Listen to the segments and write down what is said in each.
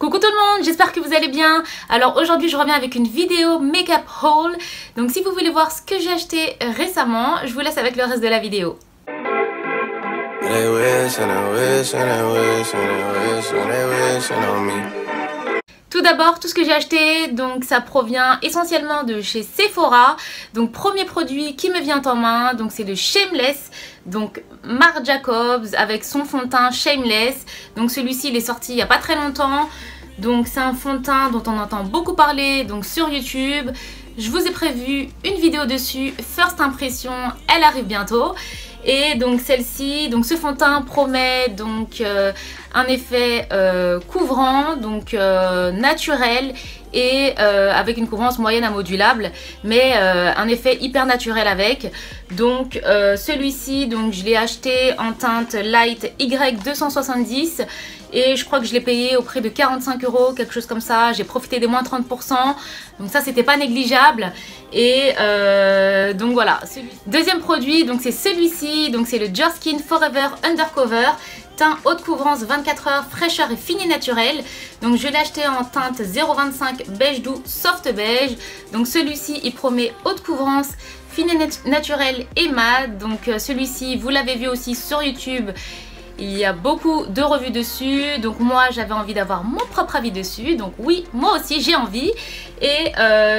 Coucou tout le monde, j'espère que vous allez bien. Alors aujourd'hui je reviens avec une vidéo make-up haul. Donc si vous voulez voir ce que j'ai acheté récemment, je vous laisse avec le reste de la vidéo. Tout d'abord, tout ce que j'ai acheté, donc ça provient essentiellement de chez Sephora. Donc premier produit qui me vient en main, donc c'est le Shameless. Donc Marc Jacobs avec son fond de teint Shameless. Donc celui-ci il est sorti il n'y a pas très longtemps. Donc c'est un fond de teint dont on entend beaucoup parler donc sur YouTube. Je vous ai prévu une vidéo dessus, First Impression, elle arrive bientôt. Et donc celle-ci, donc ce fond de teint promet donc un effet couvrant, donc naturel et avec une couvrance moyenne à modulable, mais un effet hyper naturel avec. Donc celui-ci, donc je l'ai acheté en teinte light Y270 et je crois que je l'ai payé au prix de 45 €, quelque chose comme ça. J'ai profité des moins 30%, donc ça c'était pas négligeable. Et donc voilà. Deuxième produit, donc c'est celui-ci, donc c'est le Your Skin Forever Undercover. Teint haute couvrance 24 heures, fraîcheur et fini naturel. Donc je l'ai acheté en teinte 0,25 beige doux, soft beige. Donc celui-ci il promet haute couvrance, fini naturel et mat. Donc celui-ci vous l'avez vu aussi sur YouTube. Il y a beaucoup de revues dessus, donc moi j'avais envie d'avoir mon propre avis dessus, donc oui, moi aussi j'ai envie. Et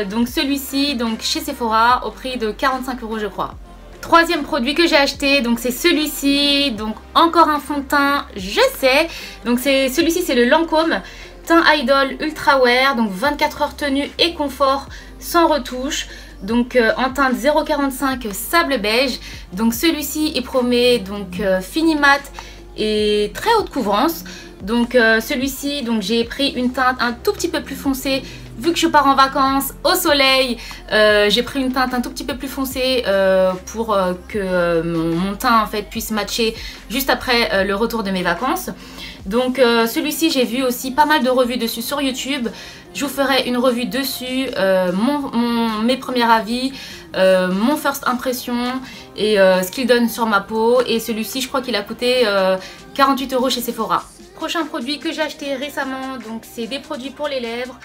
donc celui-ci, donc chez Sephora, au prix de 45 € je crois. Troisième produit que j'ai acheté, donc c'est celui-ci, donc encore un fond de teint, je sais. Donc celui-ci c'est le Lancôme Teint Idol Ultra Wear, donc 24 heures tenue et confort sans retouche. Donc en teinte 0,45 sable beige. Donc celui-ci il promet donc fini mat et très haute couvrance. Donc celui-ci, donc j'ai pris une teinte un tout petit peu plus foncée vu que je pars en vacances au soleil. J'ai pris une teinte un tout petit peu plus foncée pour que mon teint en fait puisse matcher juste après le retour de mes vacances. Donc celui-ci j'ai vu aussi pas mal de revues dessus sur YouTube. Je vous ferai une revue dessus, mes premiers avis, mon first impression et ce qu'il donne sur ma peau. Et celui-ci je crois qu'il a coûté 48 € chez Sephora. Prochain produit que j'ai acheté récemment, donc c'est des produits pour les lèvres.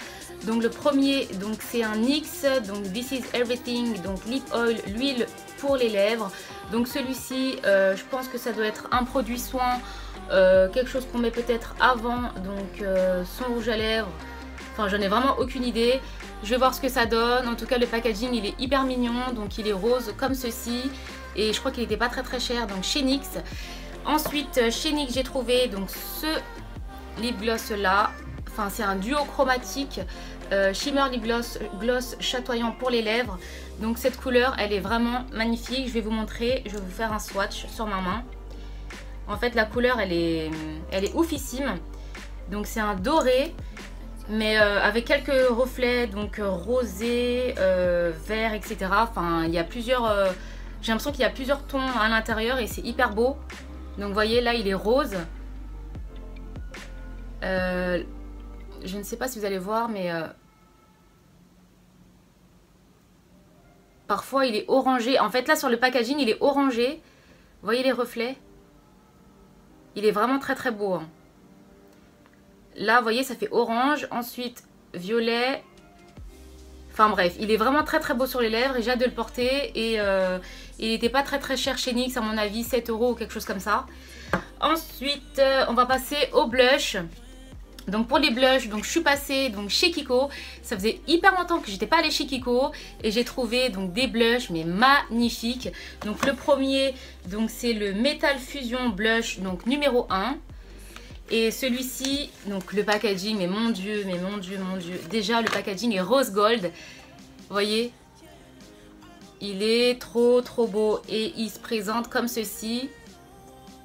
Donc le premier, donc c'est un NYX, donc This is Everything, donc lip oil, l'huile pour les lèvres. Donc celui-ci, je pense que ça doit être un produit soin, quelque chose qu'on met peut-être avant, donc son rouge à lèvres. Enfin, j'en ai vraiment aucune idée. Je vais voir ce que ça donne. En tout cas, le packaging il est hyper mignon, donc il est rose comme ceci. Et je crois qu'il n'était pas très cher, donc chez NYX. Ensuite, chez NYX, j'ai trouvé donc ce lip gloss là. Enfin, c'est un duo chromatique shimmer lip gloss chatoyant pour les lèvres. Donc cette couleur, elle est vraiment magnifique. Je vais vous montrer, je vais vous faire un swatch sur ma main. En fait, la couleur, elle est oufissime. Donc c'est un doré, mais avec quelques reflets, donc rosé, vert, etc. Enfin, il y a plusieurs... j'ai l'impression qu'il y a plusieurs tons à l'intérieur et c'est hyper beau. Donc vous voyez, là, il est rose. Je ne sais pas si vous allez voir, mais parfois il est orangé. En fait là sur le packaging il est orangé. Vous voyez les reflets? Il est vraiment très beau, hein. Là vous voyez ça fait orange, ensuite violet. Enfin bref, il est vraiment très beau sur les lèvres et j'ai hâte de le porter. Et il n'était pas très cher chez NYX à mon avis, 7 € ou quelque chose comme ça. Ensuite on va passer au blush. Donc pour les blushs, donc je suis passée donc chez Kiko. Ça faisait hyper longtemps que j'étais pas allée chez Kiko et j'ai trouvé donc des blushs mais magnifiques. Donc le premier, donc c'est le Metal Fusion Blush donc numéro 1. Et celui-ci, donc le packaging, mais mon dieu. Déjà le packaging est rose gold. Vous voyez, il est trop beau et il se présente comme ceci.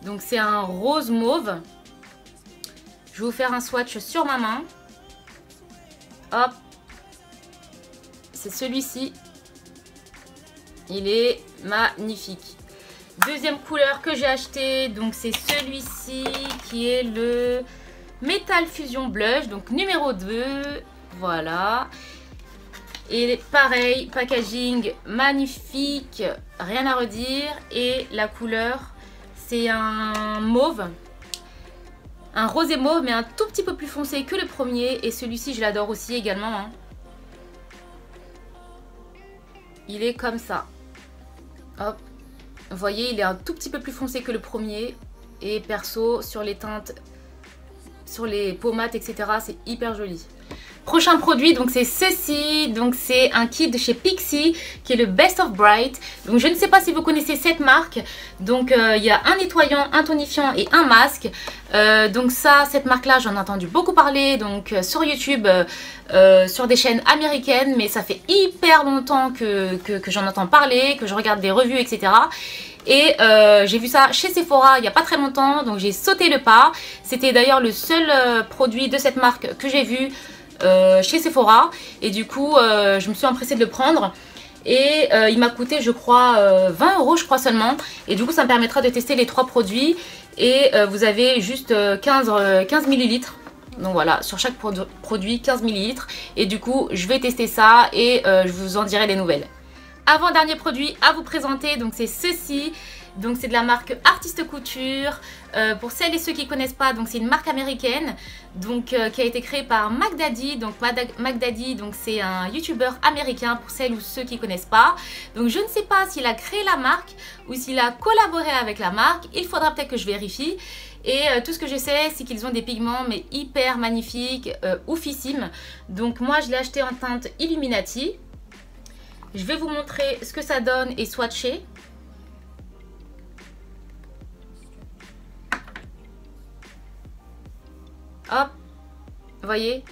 Donc c'est un rose mauve. Je vais vous faire un swatch sur ma main. Hop. C'est celui-ci. Il est magnifique. Deuxième couleur que j'ai acheté, donc c'est celui-ci qui est le Metal Fusion Blush, donc numéro 2. Voilà. Et pareil, packaging magnifique, rien à redire. Et la couleur, c'est un mauve. Un rosé mauve, mais un tout petit peu plus foncé que le premier. Et celui-ci, je l'adore aussi également. Hein. Il est comme ça. Hop. Vous voyez, il est un tout petit peu plus foncé que le premier. Et perso, sur les teintes, sur les pommades, etc., c'est hyper joli. Prochain produit, donc c'est ceci, donc c'est un kit de chez Pixi qui est le Best of Bright. Donc je ne sais pas si vous connaissez cette marque. Donc il y a un nettoyant, un tonifiant et un masque. Donc ça, cette marque là, j'en ai entendu beaucoup parler donc sur YouTube, sur des chaînes américaines. Mais ça fait hyper longtemps que j'en entends parler, que je regarde des revues, etc. Et j'ai vu ça chez Sephora il n'y a pas très longtemps, donc j'ai sauté le pas. C'était d'ailleurs le seul produit de cette marque que j'ai vu chez Sephora. Et du coup, je me suis empressée de le prendre. Et il m'a coûté, je crois, 20 € je crois seulement. Et du coup, ça me permettra de tester les 3 produits. Et vous avez juste 15 millilitres. Donc voilà, sur chaque produit, 15 millilitres. Et du coup, je vais tester ça et je vous en dirai des nouvelles. Avant-dernier produit à vous présenter, donc c'est ceci. Donc c'est de la marque Artiste Couture. Pour celles et ceux qui ne connaissent pas, donc c'est une marque américaine donc, qui a été créée par Mac Daddy. Donc Mac Daddy, donc c'est un youtubeur américain pour celles ou ceux qui ne connaissent pas. Donc je ne sais pas s'il a créé la marque ou s'il a collaboré avec la marque. Il faudra peut-être que je vérifie. Et tout ce que je sais, c'est qu'ils ont des pigments mais hyper magnifiques, oufissimes. Donc moi je l'ai acheté en teinte Illuminati. Je vais vous montrer ce que ça donne et swatcher. Hop, vous voyez,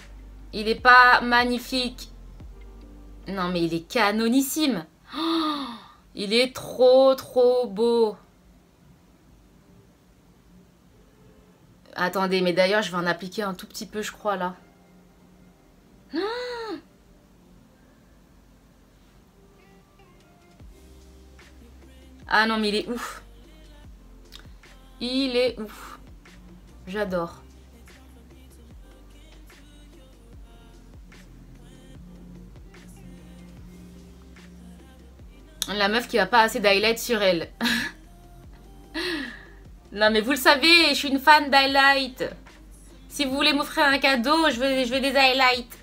il n'est pas magnifique. Non mais il est canonissime. Oh, il est trop beau. Attendez, mais d'ailleurs je vais en appliquer un tout petit peu je crois là. Ah non mais il est ouf. Il est ouf. J'adore. La meuf qui a pas assez d'highlight sur elle. Non mais vous le savez, je suis une fan d'highlight. Si vous voulez m'offrir un cadeau, je veux des highlights.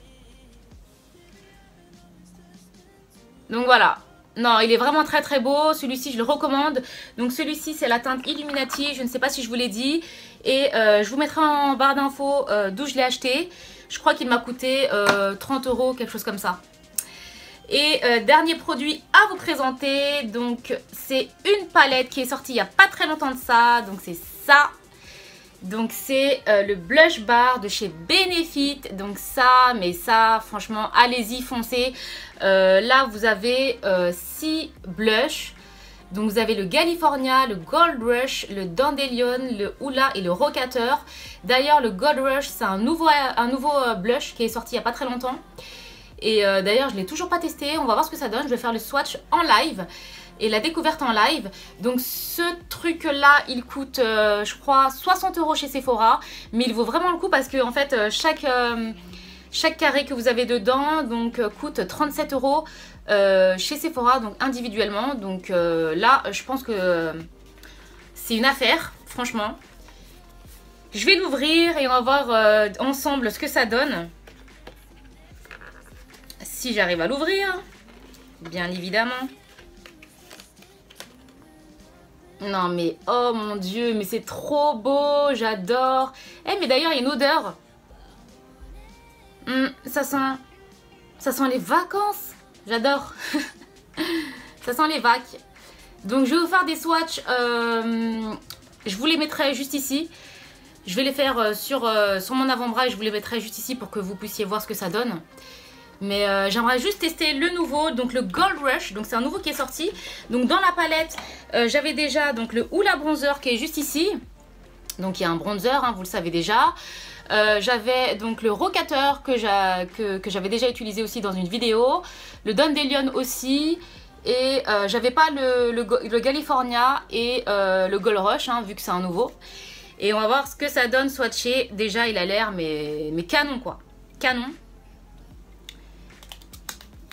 Donc voilà. Non, il est vraiment très beau. Celui-ci, je le recommande. Donc celui-ci, c'est la teinte Illuminati. Je ne sais pas si je vous l'ai dit. Et je vous mettrai en barre d'infos d'où je l'ai acheté. Je crois qu'il m'a coûté 30 €, quelque chose comme ça. Et dernier produit à vous présenter, donc c'est une palette qui est sortie il n'y a pas très longtemps de ça, donc c'est ça. Donc c'est le blush bar de chez Benefit, donc ça, mais ça franchement allez-y foncez. Là vous avez 6 blushs, donc vous avez le California, le Gold Rush, le Dandelion, le Hula et le Rocateur. D'ailleurs le Gold Rush c'est un nouveau blush qui est sorti il n'y a pas très longtemps. Et d'ailleurs je ne l'ai toujours pas testé, on va voir ce que ça donne, je vais faire le swatch en live et la découverte en live. Donc ce truc là il coûte je crois 60 € chez Sephora, mais il vaut vraiment le coup parce que en fait chaque carré que vous avez dedans donc coûte 37 € chez Sephora, donc individuellement. Donc là je pense que c'est une affaire franchement. Je vais l'ouvrir et on va voir ensemble ce que ça donne. Si j'arrive à l'ouvrir, bien évidemment. Non mais, oh mon dieu, mais c'est trop beau, j'adore. Eh mais d'ailleurs, il y a une odeur. Ça sent les vacances. J'adore. Ça sent les vacs. Donc je vais vous faire des swatchs. Je vous les mettrai juste ici. Je vais les faire sur mon avant-bras et je vous les mettrai juste ici pour que vous puissiez voir ce que ça donne. Mais j'aimerais juste tester le nouveau, donc le Gold Rush, donc c'est un nouveau qui est sorti. Donc dans la palette, j'avais déjà donc le Hula Bronzer qui est juste ici. Donc il y a un bronzer, hein, vous le savez déjà. J'avais donc le Rocateur que j'avais déjà utilisé aussi dans une vidéo. Le Dandelion aussi. Et j'avais pas le California et le Gold Rush, hein, vu que c'est un nouveau. Et on va voir ce que ça donne swatché. Déjà il a l'air mais canon quoi. Canon.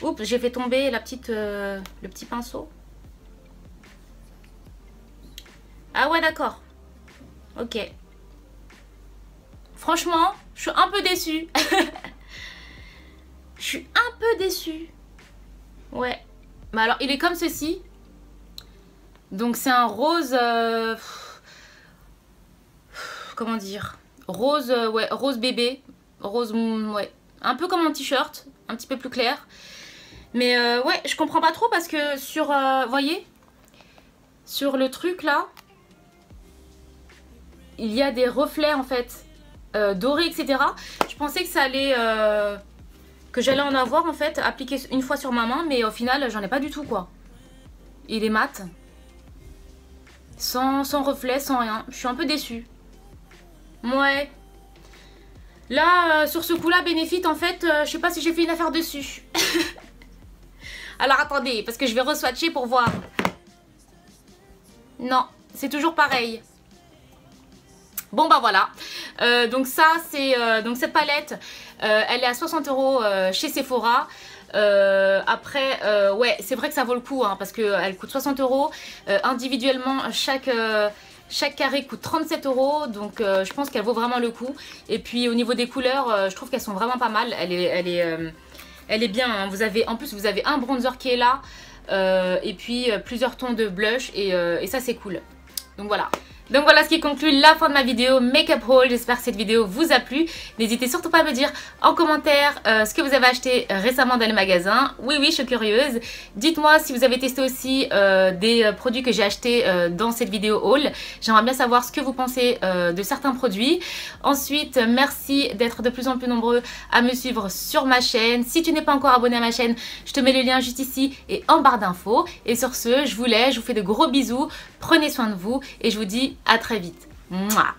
Oups, j'ai fait tomber le petit pinceau. Ah ouais, d'accord. Ok. Franchement, je suis un peu déçue. Je suis un peu déçue. Ouais. Mais alors, il est comme ceci. Donc, c'est un rose... comment dire? Rose, ouais, rose bébé. Rose, ouais. Un peu comme mon t-shirt. Un petit peu plus clair. Mais ouais, je comprends pas trop parce que sur... voyez? Sur le truc, là... Il y a des reflets, en fait. Dorés, etc. Je pensais que ça allait... que j'allais en avoir en fait appliqué une fois sur ma main, mais au final j'en ai pas du tout quoi. Il est mat, sans reflet, sans rien. Je suis un peu déçue. Ouais. Là sur ce coup là Benefit en fait je sais pas si j'ai fait une affaire dessus. Alors attendez parce que je vais re-swatcher pour voir. Non, c'est toujours pareil. Bon bah voilà, donc ça c'est donc cette palette, elle est à 60 € chez Sephora. Après ouais c'est vrai que ça vaut le coup hein, parce qu'elle coûte 60 €. Individuellement chaque carré coûte 37 €, donc je pense qu'elle vaut vraiment le coup. Et puis au niveau des couleurs, je trouve qu'elles sont vraiment pas mal. Elle est bien hein. En plus vous avez un bronzer qui est là, et puis plusieurs tons de blush et ça c'est cool. Donc voilà. Donc voilà ce qui conclut la fin de ma vidéo make-up haul. J'espère que cette vidéo vous a plu. N'hésitez surtout pas à me dire en commentaire ce que vous avez acheté récemment dans les magasins. Oui, je suis curieuse. Dites-moi si vous avez testé aussi des produits que j'ai achetés dans cette vidéo haul. J'aimerais bien savoir ce que vous pensez de certains produits. Ensuite, merci d'être de plus en plus nombreux à me suivre sur ma chaîne. Si tu n'es pas encore abonné à ma chaîne, je te mets le lien juste ici et en barre d'infos. Et sur ce, je vous laisse, je vous fais de gros bisous. Prenez soin de vous et je vous dis à très vite. Mouah.